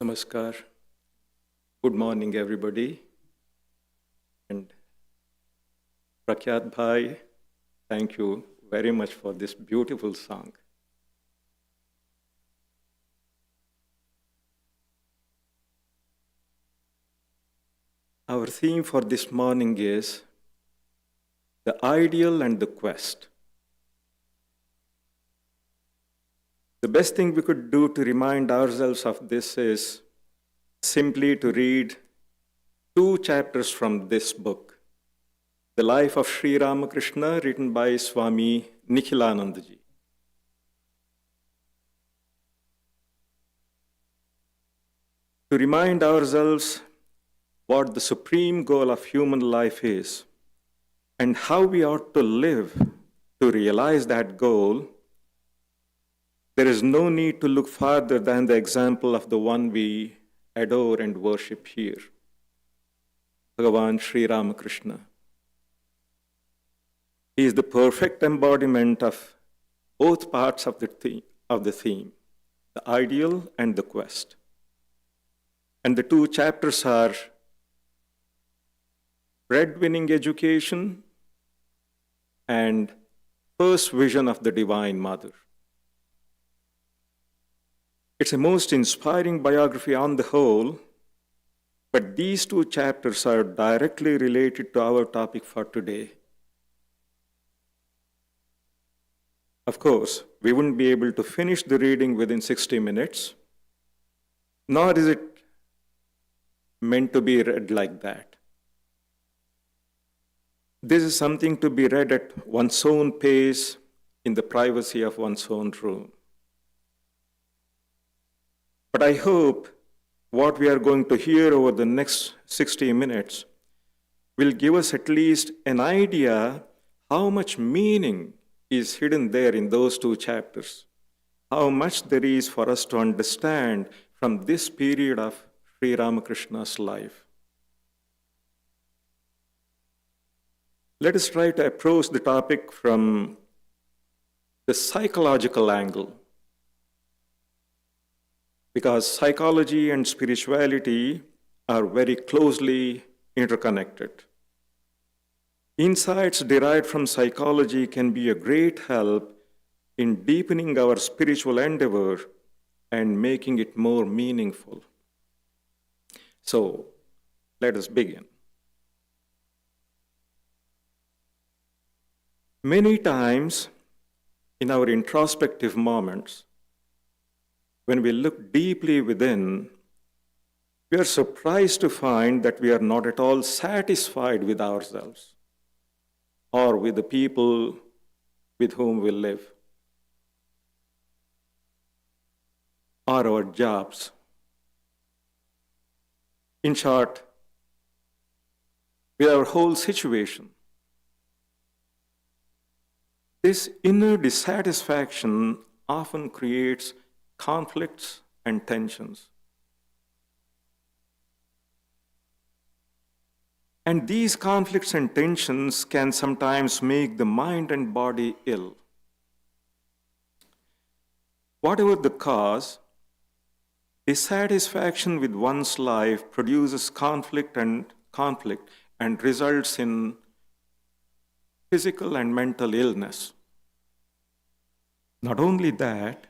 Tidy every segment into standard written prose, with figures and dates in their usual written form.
Namaskar. Good morning, everybody. And Prakyat Bhai, thank you very much for this beautiful song. Our theme for this morning is the ideal and the quest. The best thing we could do to remind ourselves of this is simply to read 2 chapters from this book, The Life of Sri Ramakrishna, written by Swami Nikhilanandaji. To remind ourselves what the supreme goal of human life is and how we ought to live to realize that goal, there is no need to look farther than the example of the one we adore and worship here, Bhagavan Sri Ramakrishna. He is the perfect embodiment of both parts of the theme, the ideal and the quest. And the 2 chapters are breadwinning education and first vision of the Divine Mother. It's a most inspiring biography on the whole, but these 2 chapters are directly related to our topic for today. Of course, we wouldn't be able to finish the reading within 60 minutes, nor is it meant to be read like that. This is something to be read at one's own pace in the privacy of one's own room. But I hope what we are going to hear over the next 60 minutes will give us at least an idea how much meaning is hidden there in those 2 chapters, how much there is for us to understand from this period of Sri Ramakrishna's life. Let us try to approach the topic from the psychological angle, because psychology and spirituality are very closely interconnected. Insights derived from psychology can be a great help in deepening our spiritual endeavor and making it more meaningful. So, let us begin. Many times in our introspective moments, when we look deeply within, we are surprised to find that we are not at all satisfied with ourselves or with the people with whom we live, or our jobs. In short, with our whole situation. This inner dissatisfaction often creates conflicts and tensions. And these conflicts and tensions can sometimes make the mind and body ill. Whatever the cause, dissatisfaction with one's life produces conflict and results in physical and mental illness. Not only that,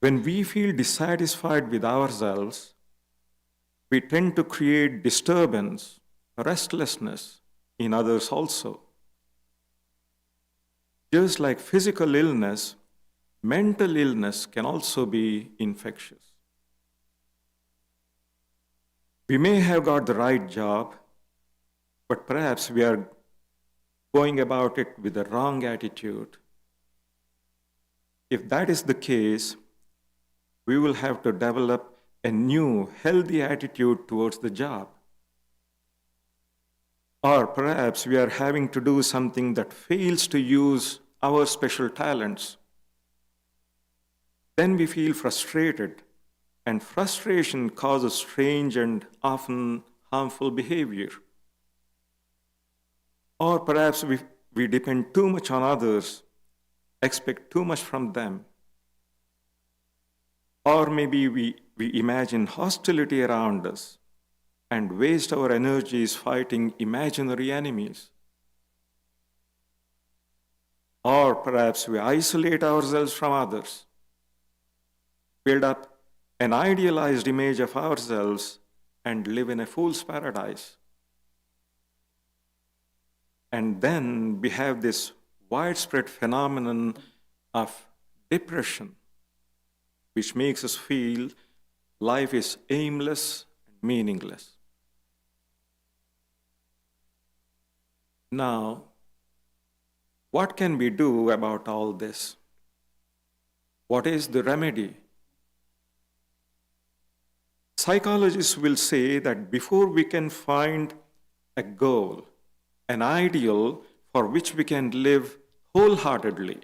when we feel dissatisfied with ourselves, we tend to create disturbance, restlessness in others also. Just like physical illness, mental illness can also be infectious. We may have got the right job, but perhaps we are going about it with the wrong attitude. If that is the case, we will have to develop a new, healthy attitude towards the job. Or perhaps we are having to do something that fails to use our special talents. Then we feel frustrated, and frustration causes strange and often harmful behavior. Or perhaps we depend too much on others, expect too much from them. Or maybe we imagine hostility around us and waste our energies fighting imaginary enemies. Or perhaps we isolate ourselves from others, build up an idealized image of ourselves, and live in a fool's paradise. And then we have this widespread phenomenon of depression, which makes us feel life is aimless and meaningless. Now, what can we do about all this? What is the remedy? Psychologists will say that before we can find a goal, an ideal for which we can live wholeheartedly,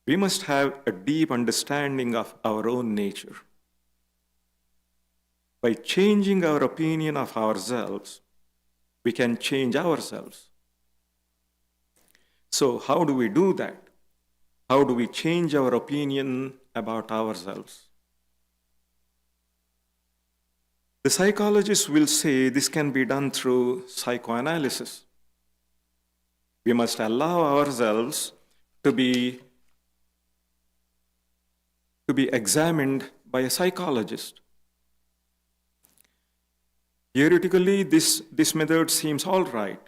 we must have a deep understanding of our own nature. By changing our opinion of ourselves, we can change ourselves. So, how do we do that? How do we change our opinion about ourselves? The psychologists will say this can be done through psychoanalysis. We must allow ourselves to be examined by a psychologist. Theoretically, this method seems all right,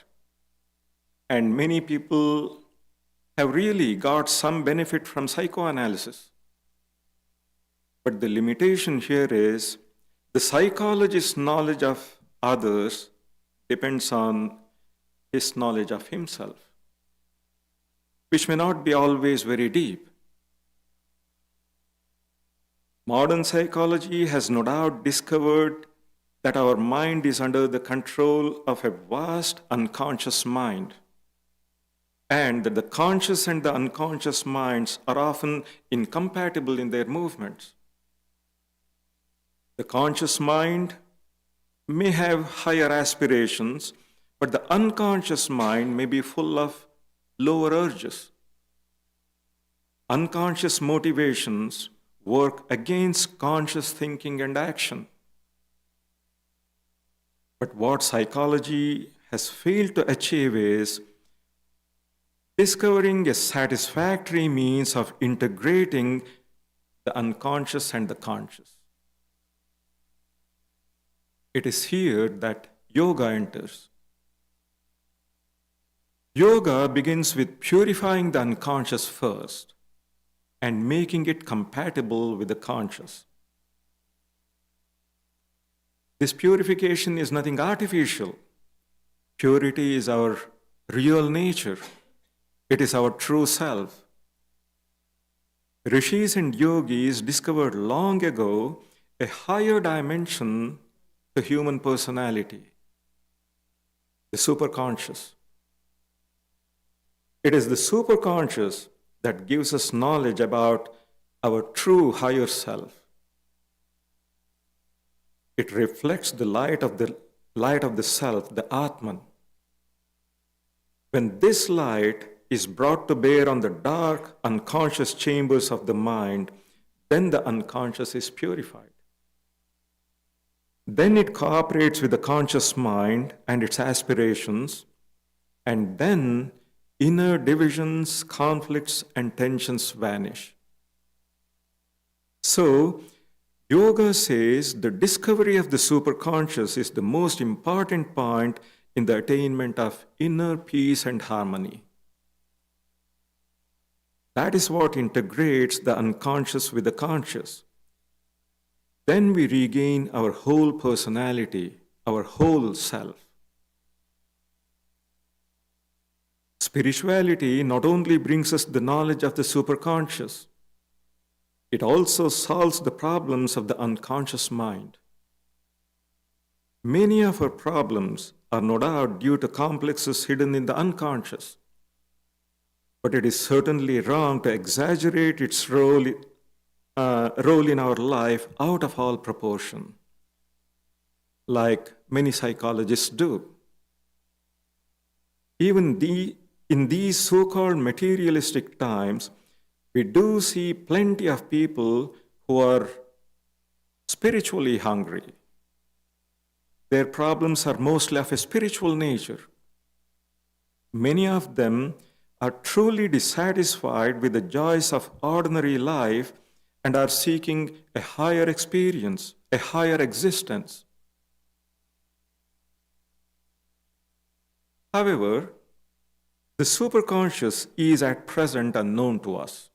and many people have really got some benefit from psychoanalysis. But the limitation here is the psychologist's knowledge of others depends on his knowledge of himself, which may not be always very deep. Modern psychology has no doubt discovered that our mind is under the control of a vast unconscious mind, and that the conscious and the unconscious minds are often incompatible in their movements. The conscious mind may have higher aspirations, but the unconscious mind may be full of lower urges. Unconscious motivations work against conscious thinking and action. But what psychology has failed to achieve is discovering a satisfactory means of integrating the unconscious and the conscious. It is here that yoga enters. Yoga begins with purifying the unconscious first and making it compatible with the conscious. This purification is nothing artificial. Purity is our real nature. It is our true self. Rishis and yogis discovered long ago a higher dimension to human personality, the superconscious. It is the superconscious that gives us knowledge about our true higher self. It reflects the light of the self, the Atman. When this light is brought to bear on the dark, unconscious chambers of the mind, then the unconscious is purified. Then it cooperates with the conscious mind and its aspirations, and then inner divisions, conflicts, and tensions vanish. So, yoga says the discovery of the superconscious is the most important point in the attainment of inner peace and harmony. That is what integrates the unconscious with the conscious. Then we regain our whole personality, our whole self. Spirituality not only brings us the knowledge of the superconscious, it also solves the problems of the unconscious mind. Many of our problems are no doubt due to complexes hidden in the unconscious, but it is certainly wrong to exaggerate its role in our life out of all proportion, like many psychologists do. Even in these so-called materialistic times, we do see plenty of people who are spiritually hungry. Their problems are mostly of a spiritual nature. Many of them are truly dissatisfied with the joys of ordinary life and are seeking a higher experience, a higher existence. However, the superconscious is at present unknown to us.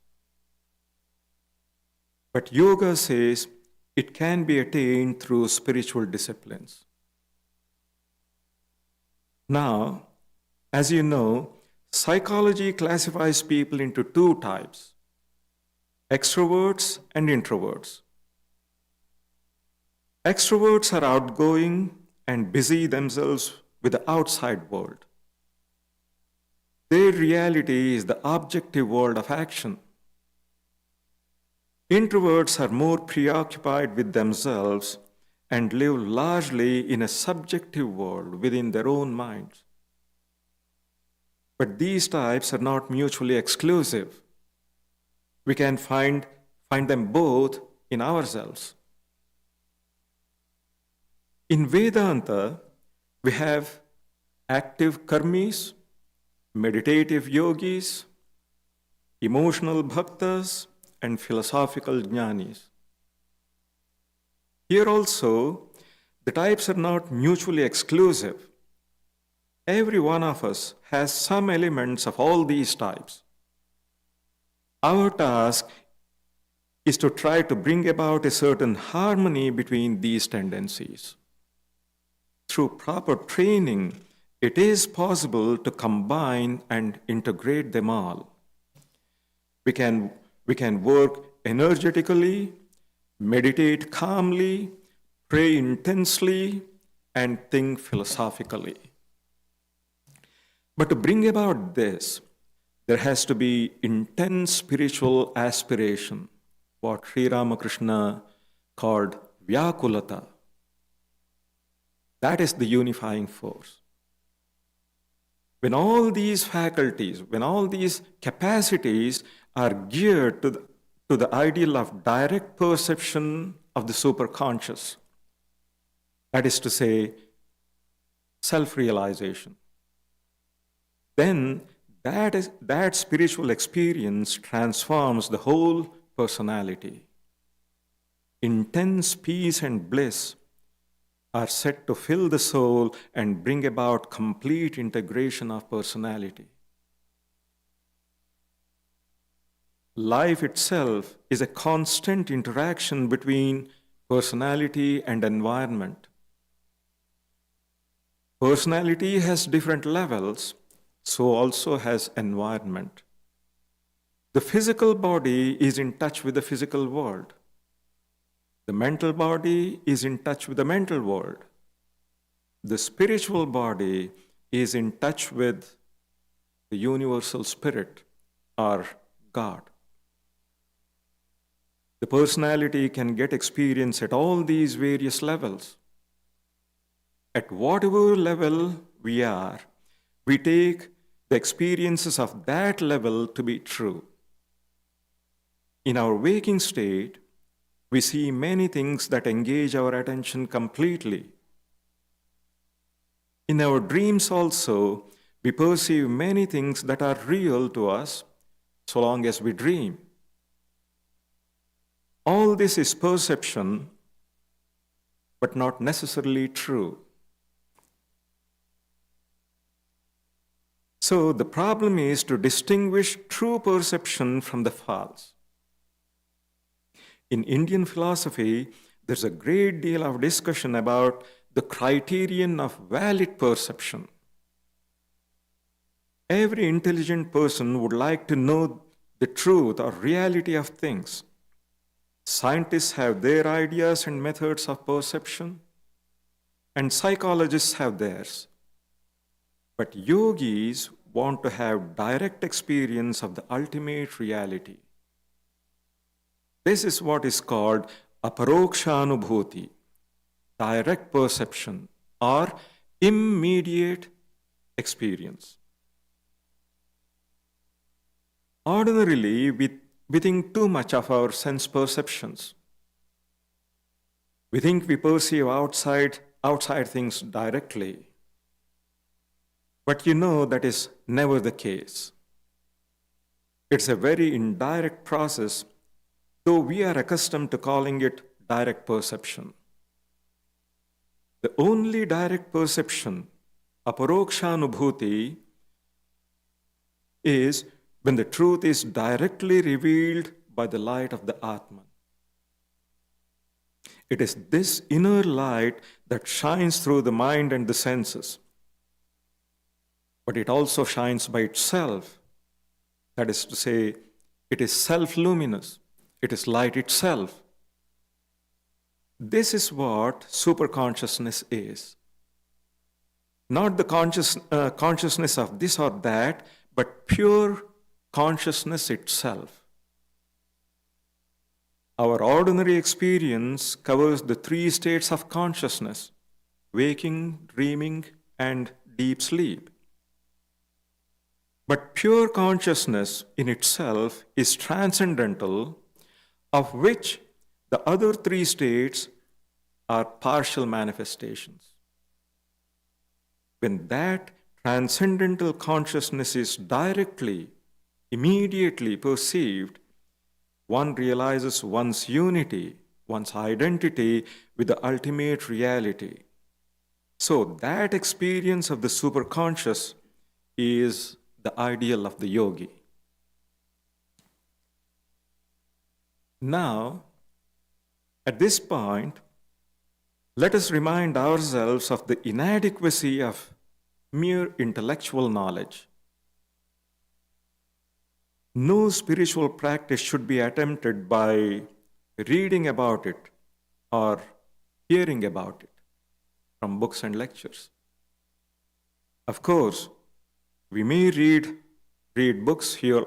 But yoga says it can be attained through spiritual disciplines. Now, as you know, psychology classifies people into two types: extroverts and introverts. Extroverts are outgoing and busy themselves with the outside world. Their reality is the objective world of action. Introverts are more preoccupied with themselves and live largely in a subjective world within their own minds. But these types are not mutually exclusive. We can find them both in ourselves. In Vedanta, we have active karmis, meditative yogis, emotional bhaktas, and philosophical jnanis. Here also, the types are not mutually exclusive. Every one of us has some elements of all these types. Our task is to try to bring about a certain harmony between these tendencies. Through proper training, it is possible to combine and integrate them all. We can work energetically, meditate calmly, pray intensely, and think philosophically. But to bring about this, there has to be intense spiritual aspiration, what Sri Ramakrishna called Vyakulata. That is the unifying force. When all these faculties, when all these capacities are geared to the ideal of direct perception of the superconscious, that is to say, self-realization, then that spiritual experience transforms the whole personality. Intense peace and bliss are set to fill the soul and bring about complete integration of personality. Life itself is a constant interaction between personality and environment. Personality has different levels, so also has environment. The physical body is in touch with the physical world. The mental body is in touch with the mental world. The spiritual body is in touch with the universal spirit or God. The personality can get experience at all these various levels. At whatever level we are, we take the experiences of that level to be true. In our waking state, we see many things that engage our attention completely. In our dreams also, we perceive many things that are real to us so long as we dream. All this is perception, but not necessarily true. So the problem is to distinguish true perception from the false. In Indian philosophy, there's a great deal of discussion about the criterion of valid perception. Every intelligent person would like to know the truth or reality of things. Scientists have their ideas and methods of perception, and psychologists have theirs. But yogis want to have direct experience of the ultimate reality. This is what is called aparokshanubhuti, direct perception or immediate experience. Ordinarily, we think too much of our sense perceptions. We think we perceive outside things directly. But you know that is never the case. It's a very indirect process, though we are accustomed to calling it direct perception. The only direct perception, aparokshanubhuti, is when the truth is directly revealed by the light of the Atman. It is this inner light that shines through the mind and the senses. But it also shines by itself. That is to say, it is self-luminous. It is light itself. This is what superconsciousness is. Not the consciousness of this or that, but pure consciousness itself. Our ordinary experience covers the three states of consciousness: waking, dreaming, and deep sleep. But pure consciousness in itself is transcendental, of which the other three states are partial manifestations. When that transcendental consciousness is directly, immediately perceived, one realizes one's unity, one's identity with the ultimate reality. So that experience of the superconscious is the ideal of the yogi. Now, at this point, let us remind ourselves of the inadequacy of mere intellectual knowledge. No spiritual practice should be attempted by reading about it or hearing about it from books and lectures. Of course, we may read books, hear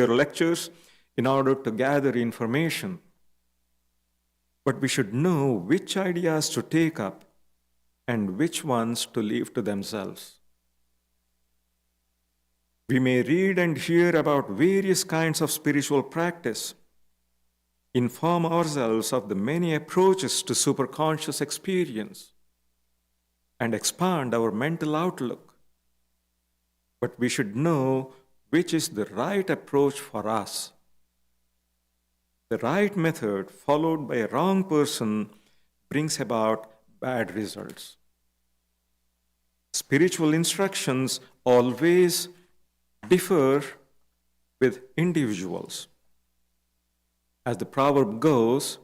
lectures in order to gather information. But we should know which ideas to take up and which ones to leave to themselves. We may read and hear about various kinds of spiritual practice, inform ourselves of the many approaches to superconscious experience, and expand our mental outlook. But we should know which is the right approach for us. The right method followed by a wrong person brings about bad results. Spiritual instructions always differ with individuals. As the proverb goes,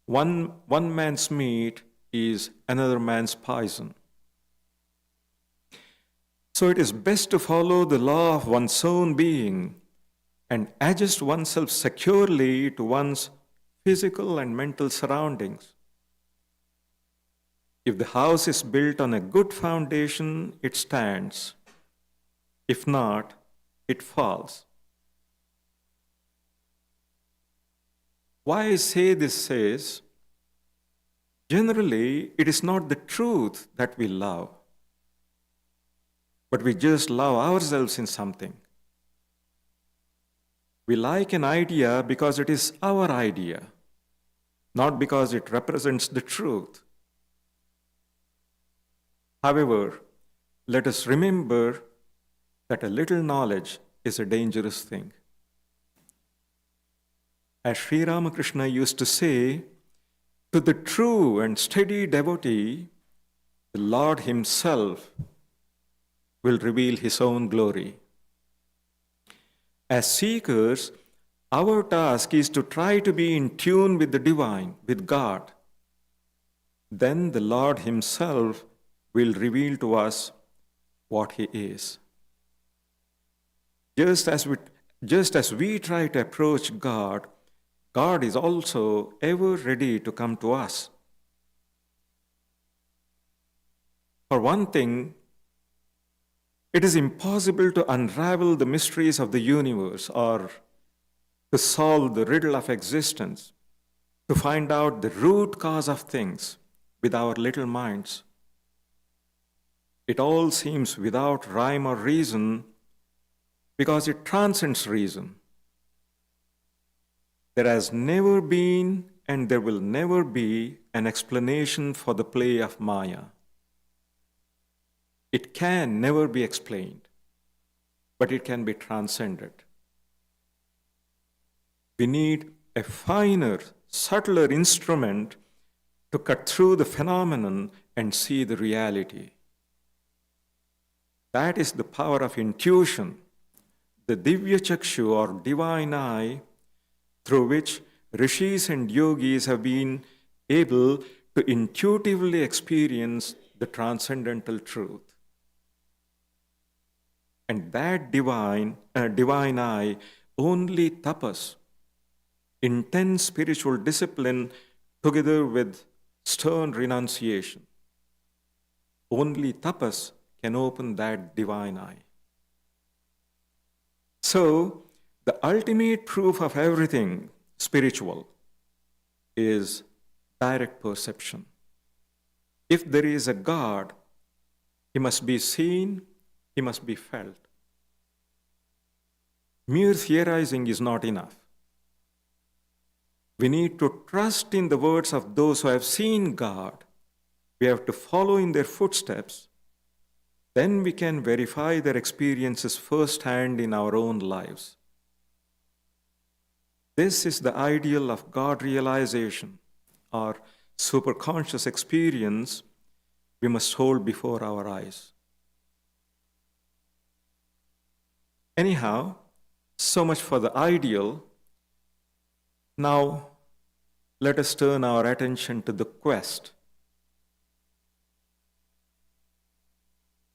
one man's meat is another man's poison. So it is best to follow the law of one's own being and adjust oneself securely to one's physical and mental surroundings. If the house is built on a good foundation, it stands. If not, it falls. Why I say this is, generally, it is not the truth that we love, but we just love ourselves in something. We like an idea because it is our idea, not because it represents the truth. However, let us remember that a little knowledge is a dangerous thing. As Sri Ramakrishna used to say, to the true and steady devotee, the Lord Himself will reveal His own glory. As seekers, our task is to try to be in tune with the divine, with God. Then the Lord Himself will reveal to us what He is. Just as we try to approach God, God is also ever ready to come to us. For one thing, it is impossible to unravel the mysteries of the universe or to solve the riddle of existence, to find out the root cause of things with our little minds. It all seems without rhyme or reason because it transcends reason. There has never been and there will never be an explanation for the play of Maya. It can never be explained, but it can be transcended. We need a finer, subtler instrument to cut through the phenomenon and see the reality. That is the power of intuition, the Divya Chakshu or divine eye, through which rishis and yogis have been able to intuitively experience the transcendental truth. And that divine eye, only tapas, intense spiritual discipline together with stern renunciation. Only tapas can open that divine eye. So, the ultimate proof of everything spiritual is direct perception. If there is a God, he must be seen, he must be felt. Mere theorizing is not enough. We need to trust in the words of those who have seen God. We have to follow in their footsteps. Then we can verify their experiences firsthand in our own lives. This is the ideal of God realization, or superconscious experience we must hold before our eyes. Anyhow, so much for the ideal. Now, let us turn our attention to the quest.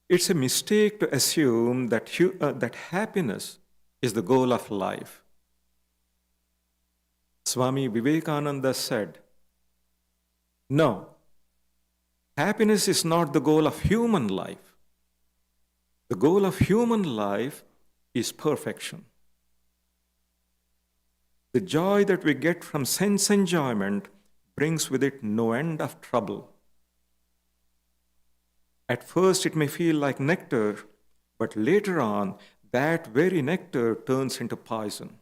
It's a mistake to assume that happiness is the goal of life. Swami Vivekananda said, "No, happiness is not the goal of human life. The goal of human life is perfection. The joy that we get from sense enjoyment brings with it no end of trouble. At first it may feel like nectar, but later on, that very nectar turns into poison.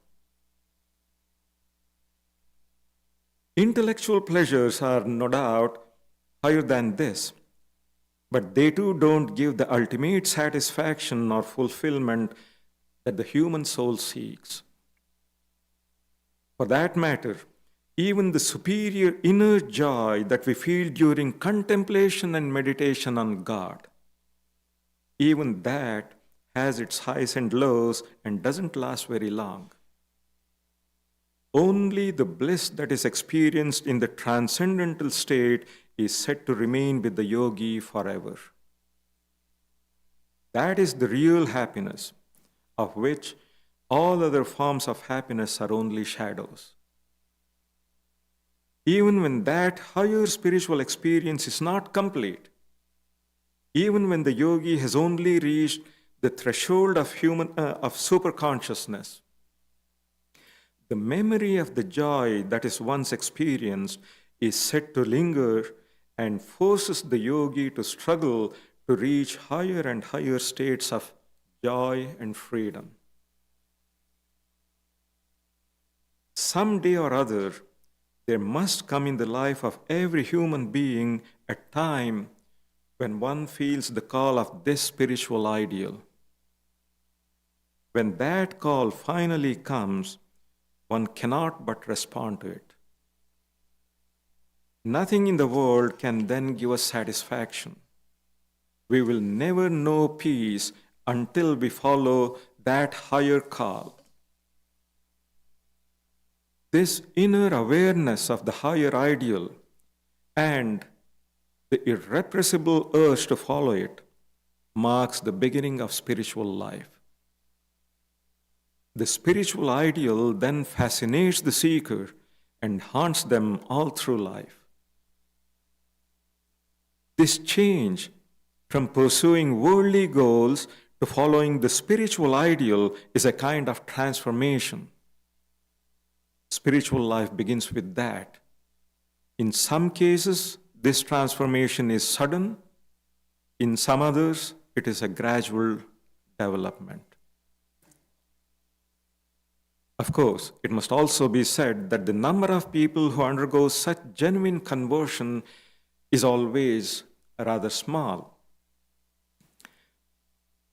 Intellectual pleasures are no doubt higher than this, but they too don't give the ultimate satisfaction or fulfillment that the human soul seeks. For that matter, even the superior inner joy that we feel during contemplation and meditation on God, even that has its highs and lows and doesn't last very long. Only the bliss that is experienced in the transcendental state is said to remain with the yogi forever. That is the real happiness, of which all other forms of happiness are only shadows. Even when that higher spiritual experience is not complete, even when the yogi has only reached the threshold of superconsciousness, the memory of the joy that is once experienced is said to linger and forces the yogi to struggle to reach higher and higher states of joy and freedom. Someday or other, there must come in the life of every human being a time when one feels the call of this spiritual ideal. When that call finally comes, one cannot but respond to it. Nothing in the world can then give us satisfaction. We will never know peace until we follow that higher call. This inner awareness of the higher ideal and the irrepressible urge to follow it marks the beginning of spiritual life. The spiritual ideal then fascinates the seeker and haunts them all through life. This change from pursuing worldly goals to following the spiritual ideal is a kind of transformation. Spiritual life begins with that. In some cases, this transformation is sudden. In some others, it is a gradual development. Of course, it must also be said that the number of people who undergo such genuine conversion is always rather small.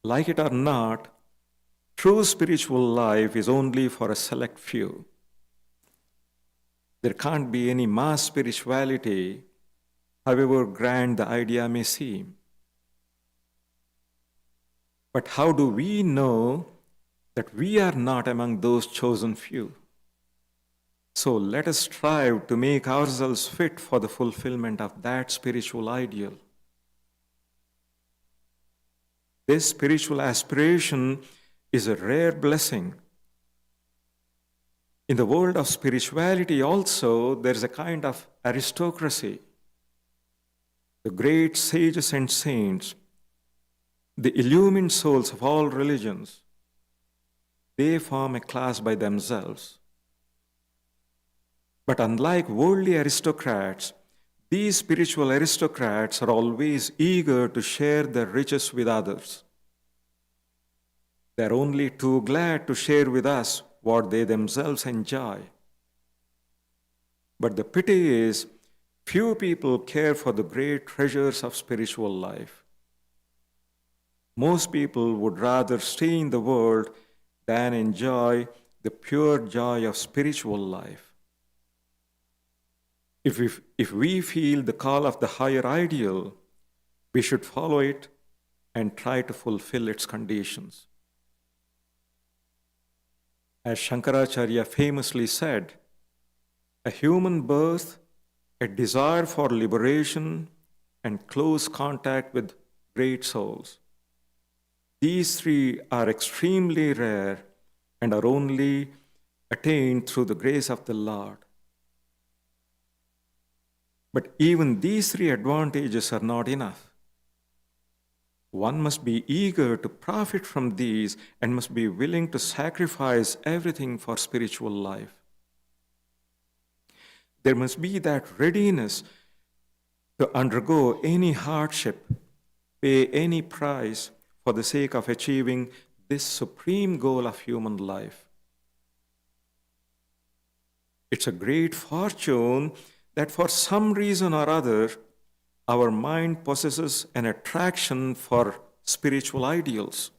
Like it or not, true spiritual life is only for a select few. There can't be any mass spirituality, however grand the idea may seem. But how do we know that we are not among those chosen few? So let us strive to make ourselves fit for the fulfillment of that spiritual ideal. This spiritual aspiration is a rare blessing. In the world of spirituality also, there is a kind of aristocracy. The great sages and saints, the illumined souls of all religions, they form a class by themselves. But unlike worldly aristocrats, these spiritual aristocrats are always eager to share their riches with others. They are only too glad to share with us what they themselves enjoy. But the pity is, few people care for the great treasures of spiritual life. Most people would rather stay in the world than enjoy the pure joy of spiritual life. If we feel the call of the higher ideal, we should follow it and try to fulfill its conditions. As Shankaracharya famously said, a human birth, a desire for liberation, and close contact with great souls. These three are extremely rare and are only attained through the grace of the Lord. But even these three advantages are not enough. One must be eager to profit from these and must be willing to sacrifice everything for spiritual life. There must be that readiness to undergo any hardship, pay any price for the sake of achieving this supreme goal of human life. It's a great fortune that for some reason or other, our mind possesses an attraction for spiritual ideals.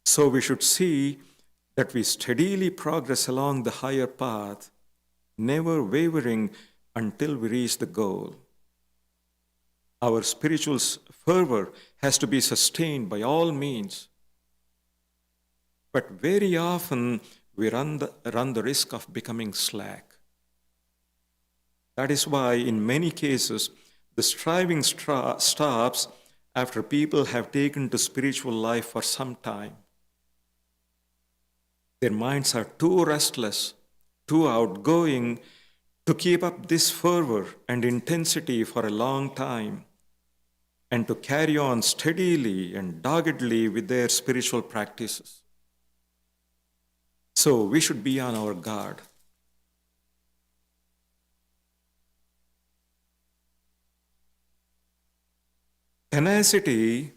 So we should see that we steadily progress along the higher path, never wavering until we reach the goal. Our spiritual fervor has to be sustained by all means. But very often we run the risk of becoming slack. That is why in many cases, the striving stops after people have taken to spiritual life for some time. Their minds are too restless, too outgoing to keep up this fervor and intensity for a long time and to carry on steadily and doggedly with their spiritual practices. So we should be on our guard. Tenacity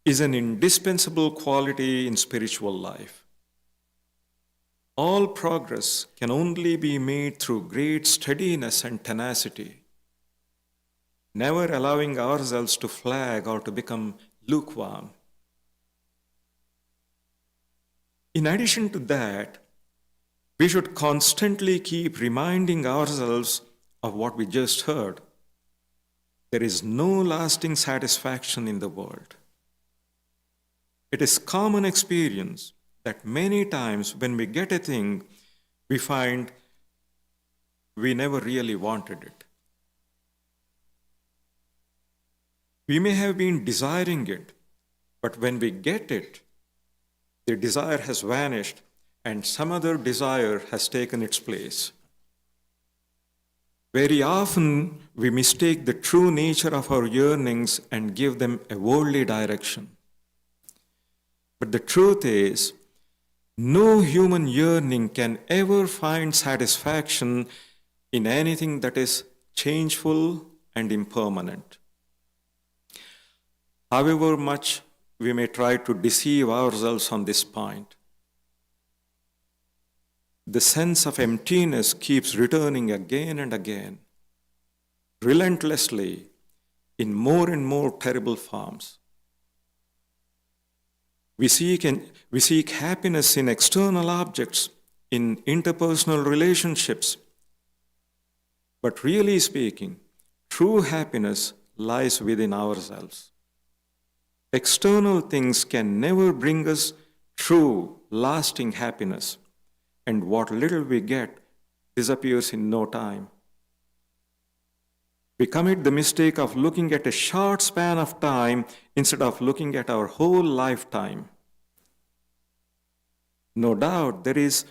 is an indispensable quality in spiritual life. All progress can only be made through great steadiness and tenacity, never allowing ourselves to flag or to become lukewarm. In addition to that, we should constantly keep reminding ourselves of what we just heard. There is no lasting satisfaction in the world. It is common experience that many times when we get a thing, we find we never really wanted it. We may have been desiring it, but when we get it, the desire has vanished and some other desire has taken its place. Very often, we mistake the true nature of our yearnings and give them a worldly direction. But the truth is, no human yearning can ever find satisfaction in anything that is changeful and impermanent. However much we may try to deceive ourselves on this point. the sense of emptiness keeps returning again and again, relentlessly, in more and more terrible forms. We seek happiness in external objects, in interpersonal relationships. But really speaking, true happiness lies within ourselves. External things can never bring us true, lasting happiness, and what little we get disappears in no time. We commit the mistake of looking at a short span of time instead of looking at our whole lifetime. No doubt there is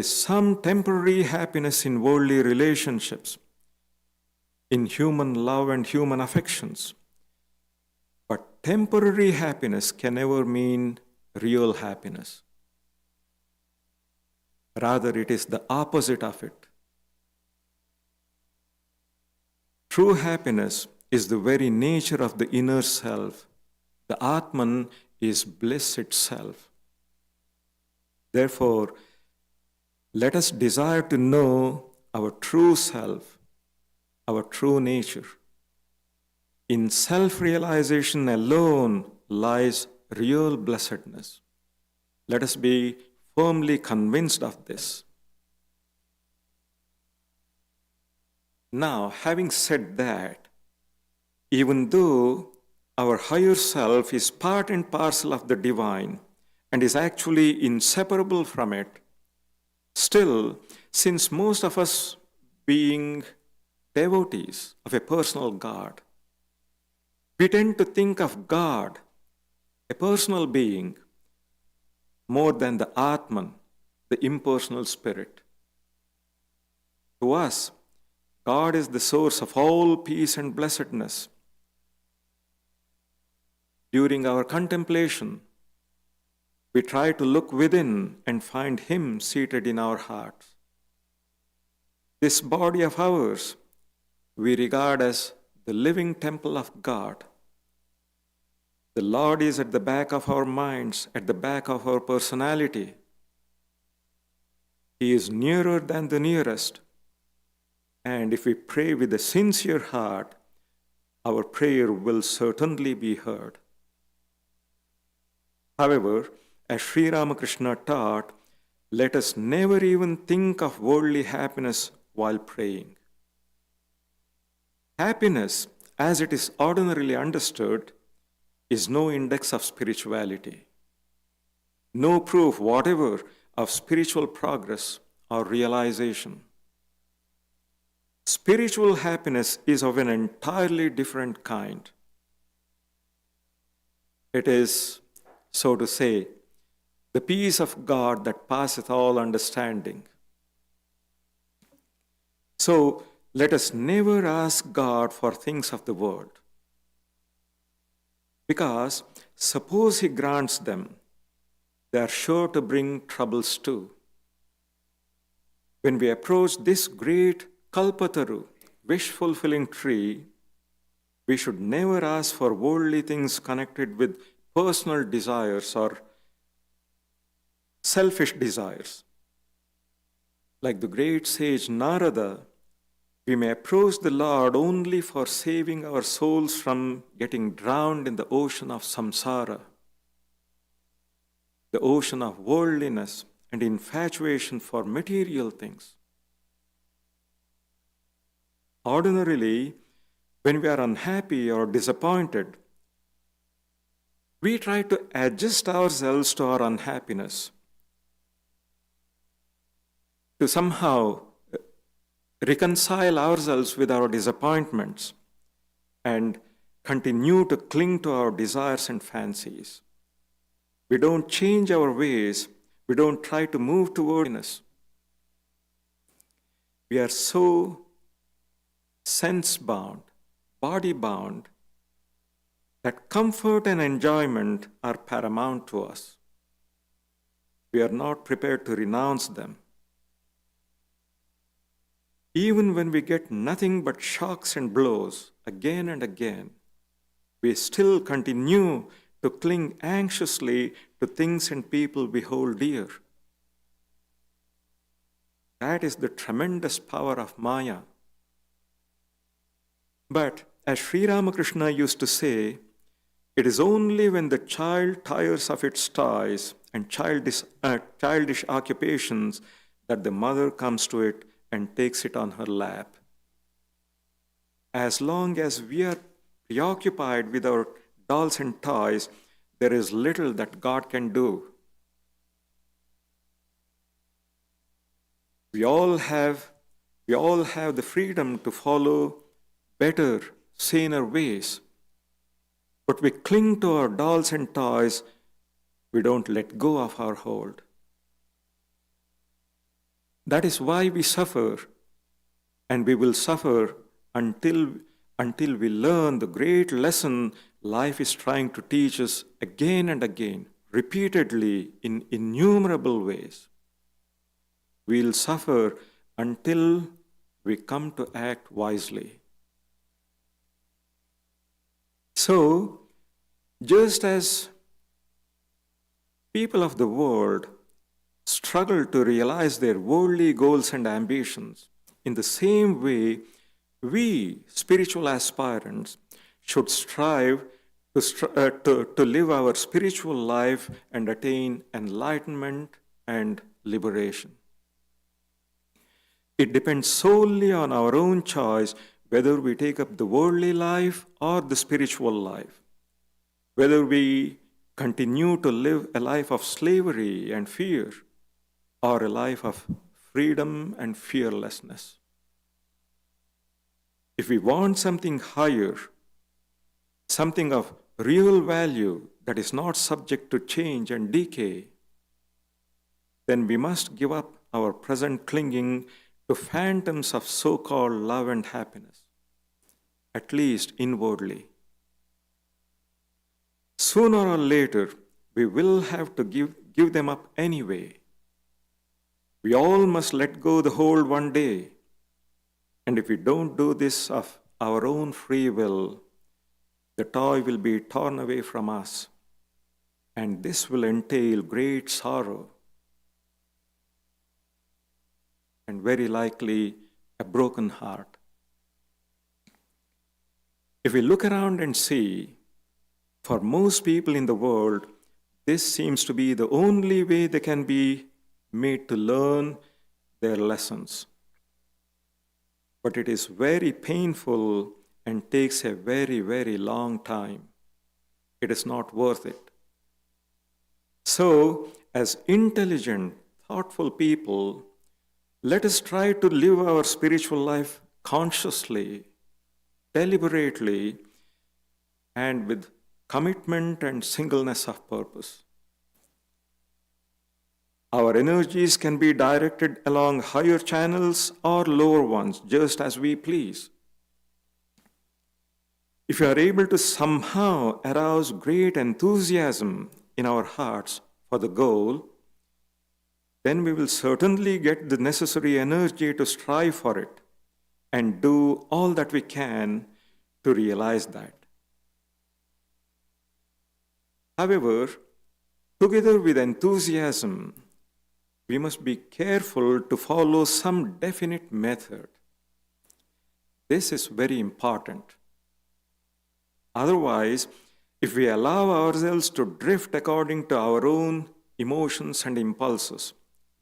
some temporary happiness in worldly relationships, in human love and human affections. But temporary happiness can never mean real happiness. Rather, it is the opposite of it. True happiness is the very nature of the inner self. The Atman is bliss itself. Therefore, let us desire to know our true self, our true nature. In self-realization alone lies real blessedness. Let us be firmly convinced of this. Now, having said that, even though our higher self is part and parcel of the divine and is actually inseparable from it, still, since most of us being devotees of a personal God, we tend to think of God, a personal being, more than the Atman, the impersonal spirit. To us, God is the source of all peace and blessedness. During our contemplation, we try to look within and find Him seated in our hearts. This body of ours we regard as the living temple of God. The Lord is at the back of our minds, at the back of our personality. He is nearer than the nearest. And if we pray with a sincere heart, our prayer will certainly be heard. However, as Sri Ramakrishna taught, let us never even think of worldly happiness while praying. Happiness, as it is ordinarily understood, is no index of spirituality, no proof whatever of spiritual progress or realization. Spiritual happiness is of an entirely different kind. It is, so to say, the peace of God that passeth all understanding. So, let us never ask God for things of the world. Because suppose He grants them, they are sure to bring troubles too. When we approach this great Kalpataru, wish-fulfilling tree, we should never ask for worldly things connected with personal desires or selfish desires. Like the great sage Narada, we may approach the Lord only for saving our souls from getting drowned in the ocean of samsara, the ocean of worldliness and infatuation for material things. Ordinarily, when we are unhappy or disappointed, we try to adjust ourselves to our unhappiness, to somehow reconcile ourselves with our disappointments and continue to cling to our desires and fancies. We don't change our ways. We don't try to move toward happiness. We are so sense-bound, body-bound, that comfort and enjoyment are paramount to us. We are not prepared to renounce them. Even when we get nothing but shocks and blows again and again, we still continue to cling anxiously to things and people we hold dear. That is the tremendous power of Maya. But as Sri Ramakrishna used to say, it is only when the child tires of its toys and childish occupations that the mother comes to it and takes it on her lap. As long as we are preoccupied with our dolls and toys, there is little that God can do. We all have the freedom to follow better, saner ways. But we cling to our dolls and toys, we don't let go of our hold. That is why we suffer, and we will suffer until we learn the great lesson life is trying to teach us again and again, repeatedly in innumerable ways. We'll suffer until we come to act wisely. So, just as people of the world struggle to realize their worldly goals and ambitions, in the same way, we, spiritual aspirants, should strive to live our spiritual life and attain enlightenment and liberation. It depends solely on our own choice whether we take up the worldly life or the spiritual life, whether we continue to live a life of slavery and fear or a life of freedom and fearlessness. If we want something higher, something of real value that is not subject to change and decay, then we must give up our present clinging to phantoms of so-called love and happiness, at least inwardly. Sooner or later, we will have to give them up anyway. We all must let go the hold one day. And if we don't do this of our own free will, the toy will be torn away from us. And this will entail great sorrow and very likely a broken heart. If we look around and see, for most people in the world, this seems to be the only way they can be made to learn their lessons. But it is very painful and takes a very, very long time. It is not worth it. So, as intelligent, thoughtful people, let us try to live our spiritual life consciously, deliberately, and with commitment and singleness of purpose. Our energies can be directed along higher channels or lower ones, just as we please. If we are able to somehow arouse great enthusiasm in our hearts for the goal, then we will certainly get the necessary energy to strive for it and do all that we can to realize that. However, together with enthusiasm, we must be careful to follow some definite method. This is very important. Otherwise, if we allow ourselves to drift according to our own emotions and impulses,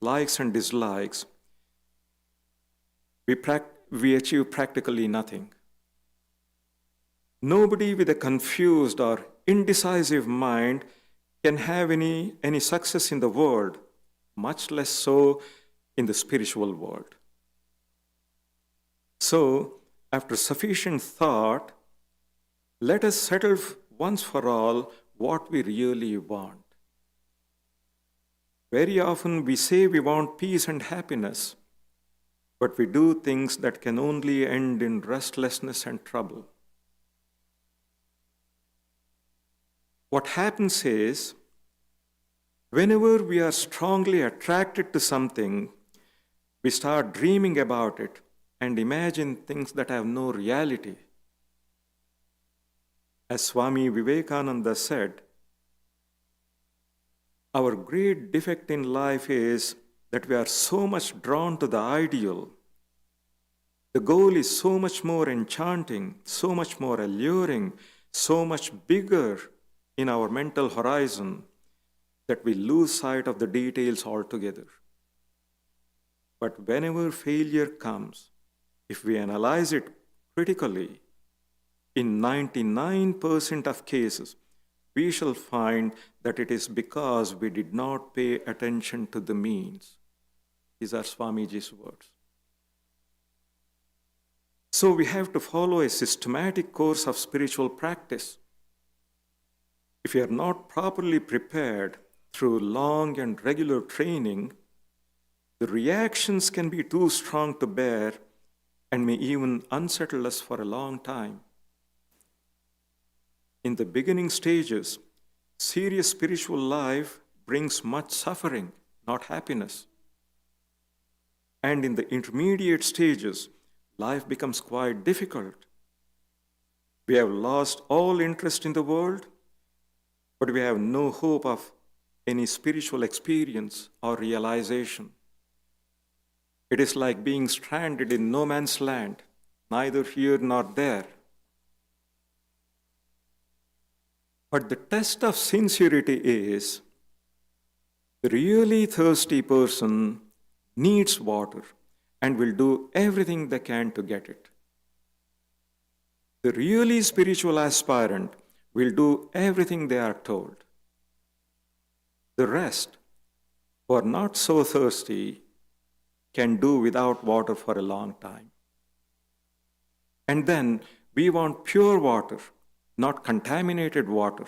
likes and dislikes, we achieve practically nothing. Nobody with a confused or indecisive mind can have any success in the world, much less so in the spiritual world. So, after sufficient thought, let us settle once for all what we really want. Very often we say we want peace and happiness, but we do things that can only end in restlessness and trouble. What happens is, whenever we are strongly attracted to something, we start dreaming about it and imagine things that have no reality. As Swami Vivekananda said, our great defect in life is that we are so much drawn to the ideal. The goal is so much more enchanting, so much more alluring, so much bigger in our mental horizon that we lose sight of the details altogether. But whenever failure comes, if we analyze it critically, in 99% of cases, we shall find that it is because we did not pay attention to the means. These are Swamiji's words. So we have to follow a systematic course of spiritual practice. If we are not properly prepared through long and regular training, the reactions can be too strong to bear and may even unsettle us for a long time. In the beginning stages, serious spiritual life brings much suffering, not happiness. And in the intermediate stages, life becomes quite difficult. We have lost all interest in the world, but we have no hope of any spiritual experience or realization. It is like being stranded in no man's land, neither here nor there. But the test of sincerity is the really thirsty person needs water and will do everything they can to get it. The really spiritual aspirant will do everything they are told. The rest, who are not so thirsty, can do without water for a long time. And then we want pure water, not contaminated water.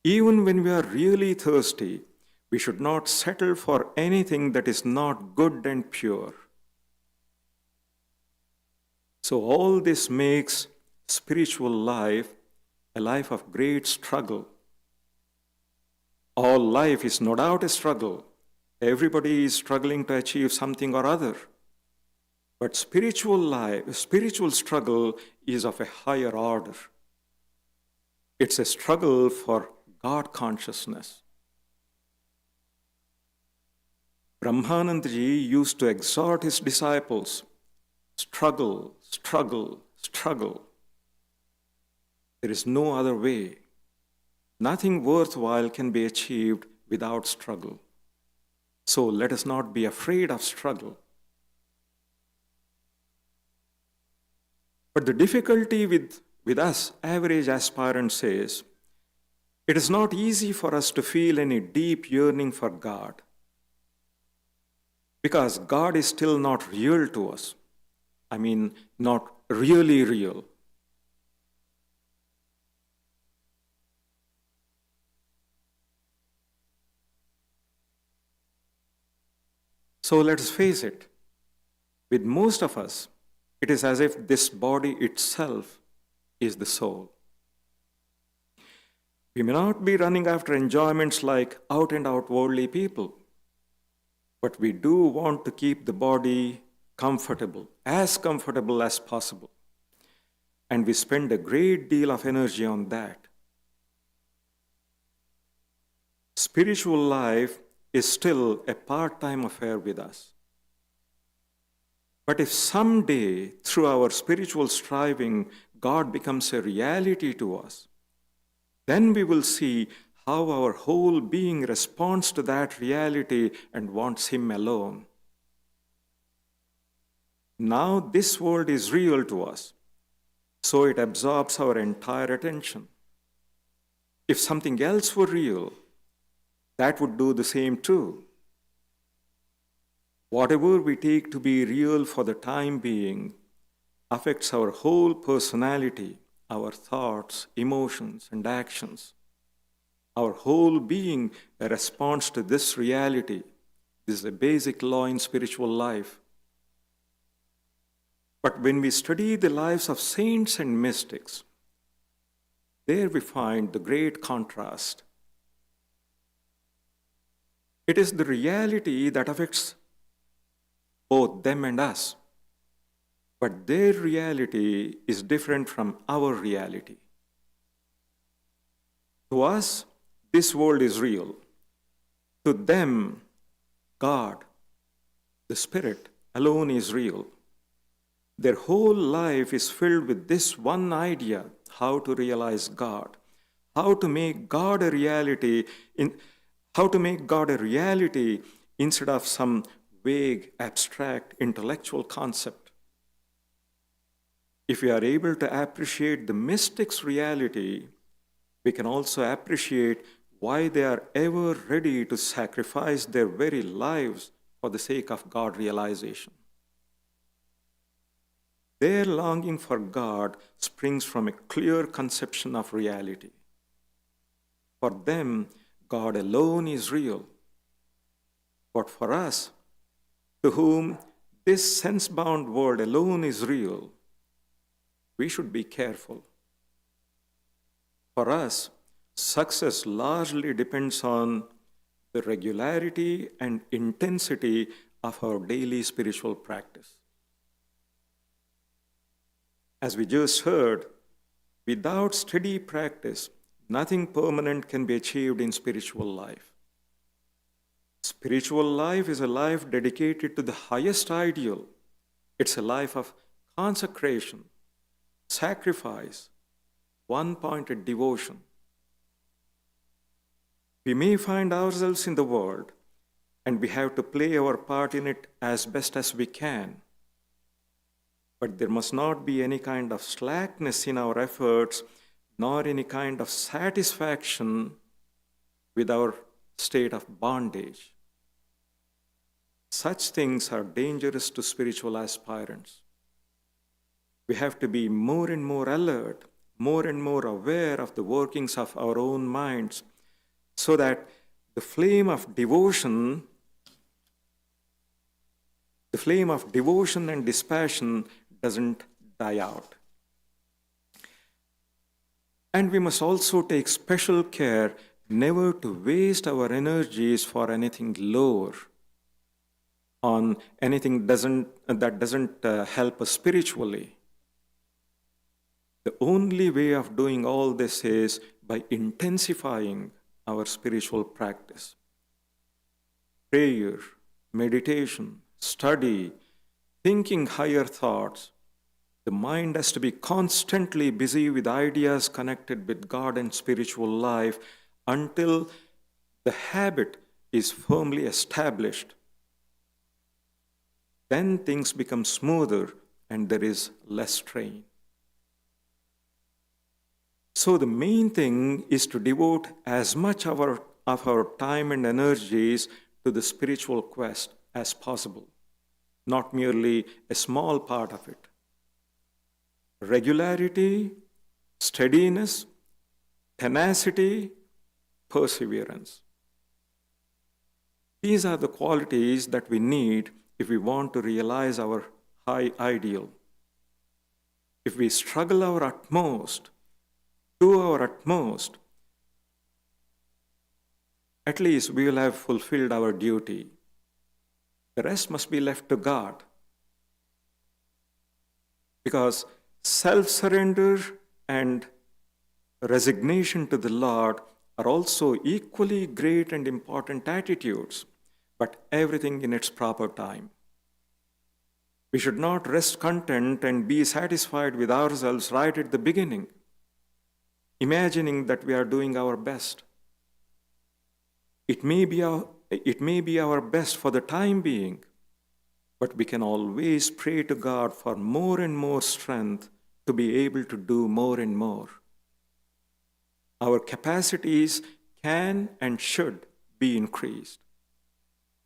Even when we are really thirsty, we should not settle for anything that is not good and pure. So all this makes spiritual life a life of great struggle. All life is no doubt a struggle. Everybody is struggling to achieve something or other. But spiritual struggle is of a higher order. It's a struggle for God consciousness. Brahmanandaji used to exhort his disciples, struggle, struggle, struggle. There is no other way. Nothing worthwhile can be achieved without struggle. So let us not be afraid of struggle. But the difficulty with us average aspirants is, it is not easy for us to feel any deep yearning for God, because God is still not real to us. I mean, not really real. So let us face it, with most of us, it is as if this body itself is the soul. We may not be running after enjoyments like out and out worldly people, but we do want to keep the body comfortable as possible. And we spend a great deal of energy on that. Spiritual life is still a part-time affair with us. But if someday, through our spiritual striving, God becomes a reality to us, then we will see how our whole being responds to that reality and wants Him alone. Now this world is real to us, so it absorbs our entire attention. If something else were real, that would do the same too. Whatever we take to be real for the time being affects our whole personality, our thoughts, emotions, and actions. Our whole being responds to this reality. This is a basic law in spiritual life. But when we study the lives of saints and mystics, there we find the great contrast. It is the reality that affects both them and us. But their reality is different from our reality. To us, this world is real. To them, God, the Spirit, alone is real. Their whole life is filled with this one idea: how to realize God, how to make God a reality how to make God a reality instead of some vague, abstract, intellectual concept. If we are able to appreciate the mystic's reality, we can also appreciate why they are ever ready to sacrifice their very lives for the sake of God realization. Their longing for God springs from a clear conception of reality. For them, God alone is real. But for us, to whom this sense-bound world alone is real, we should be careful. For us, success largely depends on the regularity and intensity of our daily spiritual practice. As we just heard, without steady practice, nothing permanent can be achieved in spiritual life. Spiritual life is a life dedicated to the highest ideal. It's a life of consecration, sacrifice, one-pointed devotion. We may find ourselves in the world, and we have to play our part in it as best as we can. But there must not be any kind of slackness in our efforts, nor any kind of satisfaction with our state of bondage. Such things are dangerous to spiritual aspirants. We have to be more and more alert, more and more aware of the workings of our own minds, so that the flame of devotion and dispassion doesn't die out. And we must also take special care never to waste our energies for anything lower, on anything that doesn't help us spiritually. The only way of doing all this is by intensifying our spiritual practice. Prayer, meditation, study, thinking higher thoughts. The mind has to be constantly busy with ideas connected with God and spiritual life until the habit is firmly established. Then things become smoother and there is less strain. So the main thing is to devote as much of our time and energies to the spiritual quest as possible, not merely a small part of it. Regularity, steadiness, tenacity, perseverance. These are the qualities that we need if we want to realize our high ideal. If we struggle our utmost, do our utmost, at least we will have fulfilled our duty. The rest must be left to God. Because self-surrender and resignation to the Lord are also equally great and important attitudes, but everything in its proper time. We should not rest content and be satisfied with ourselves right at the beginning, imagining that we are doing our best. It may be our best for the time being, but we can always pray to God for more and more strength to be able to do more and more. Our capacities can and should be increased.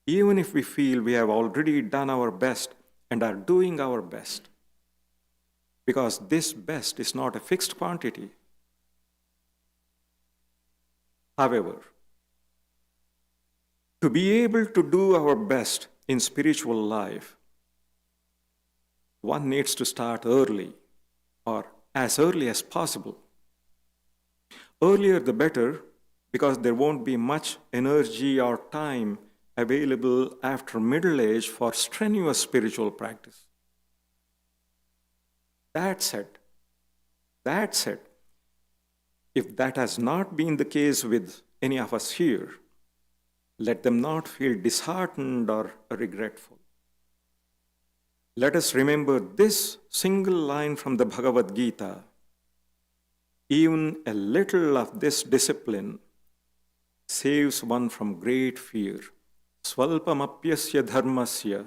Even if we feel we have already done our best and are doing our best, because this best is not a fixed quantity. However, to be able to do our best in spiritual life, one needs to start early, or as early as possible. Earlier the better, because there won't be much energy or time available after middle age for strenuous spiritual practice. That said, if that has not been the case with any of us here, Let them not feel disheartened or regretful. Let us remember this single line from the Bhagavad Gita. Even a little of this discipline saves one from great fear. Swalpamapyasya dharmasya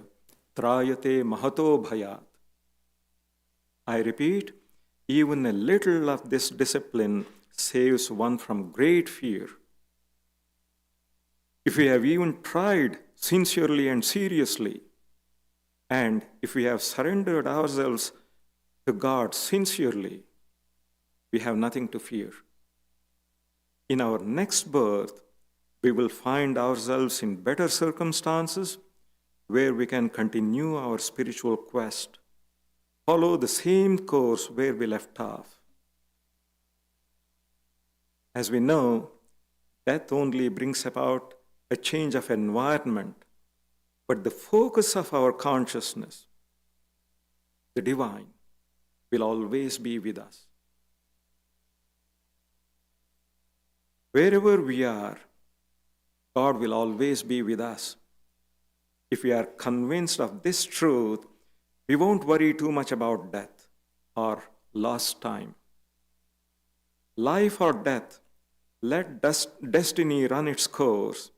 trayate mahato bhayat. I repeat, even a little of this discipline saves one from great fear. If we have even tried sincerely and seriously, and if we have surrendered ourselves to God sincerely, we have nothing to fear. In our next birth, we will find ourselves in better circumstances where we can continue our spiritual quest, follow the same course where we left off. As we know, death only brings about a change of environment, but the focus of our consciousness, the divine, will always be with us. Wherever we are, God will always be with us. If we are convinced of this truth, we won't worry too much about death or lost time. Life or death, let destiny run its course,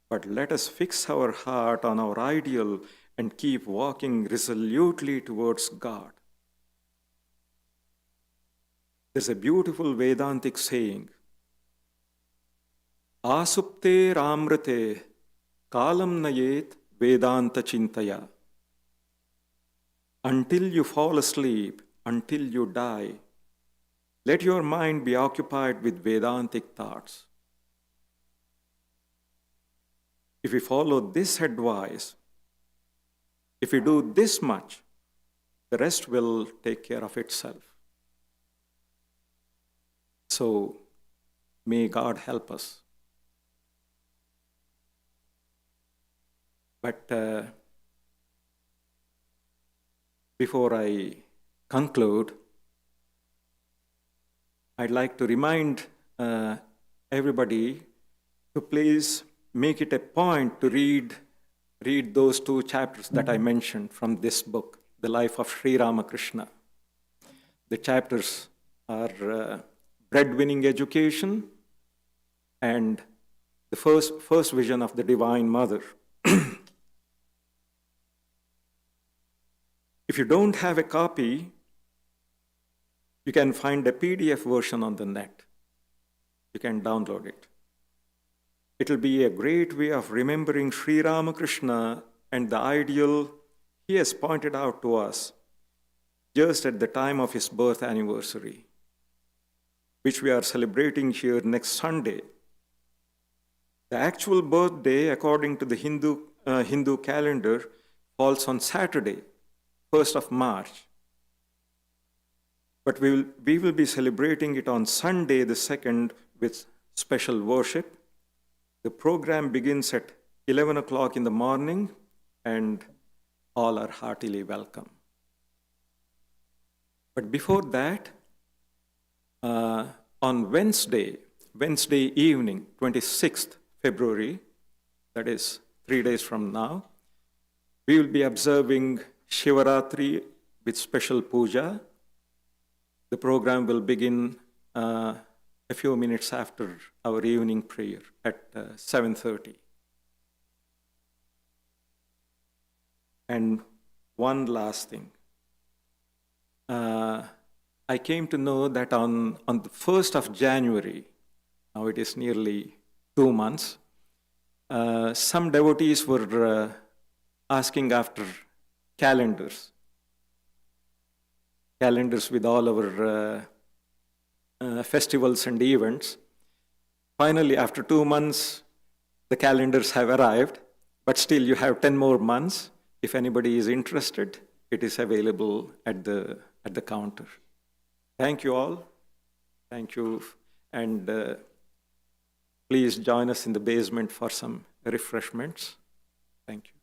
but let us fix our heart on our ideal and keep walking resolutely towards God. There's a beautiful Vedantic saying, Asupte ramrate kalam nayet Vedanta chintaya. Until you fall asleep, until you die, let your mind be occupied with Vedantic thoughts. If we follow this advice, if we do this much, the rest will take care of itself. So, may God help us. But before I conclude, I'd like to remind everybody to please make it a point to read those 2 chapters that I mentioned from this book, The Life of Sri Ramakrishna. The chapters are Breadwinning Education and the first vision of the Divine Mother. If you don't have a copy, you can find a PDF version on the net. You can download it. It'll be a great way of remembering Sri Ramakrishna and the ideal he has pointed out to us just at the time of his birth anniversary, which we are celebrating here next Sunday. The actual birthday, according to the Hindu calendar, falls on Saturday, 1st of March. But we will be celebrating it on Sunday the 2nd with special worship. The program begins at 11 o'clock in the morning, and all are heartily welcome. But before that, on Wednesday evening, 26th February, that is 3 days from now, we will be observing Shivaratri with special puja. The program will begin a few minutes after our evening prayer at 7:30. And one last thing. I came to know that on the 1st of January, now it is nearly 2 months, some devotees were asking after calendars with all our festivals and events. Finally, after 2 months, the calendars have arrived, but still you have 10 more months. If anybody is interested, it is available at the counter. Thank you all. Thank you. And please join us in the basement for some refreshments. Thank you.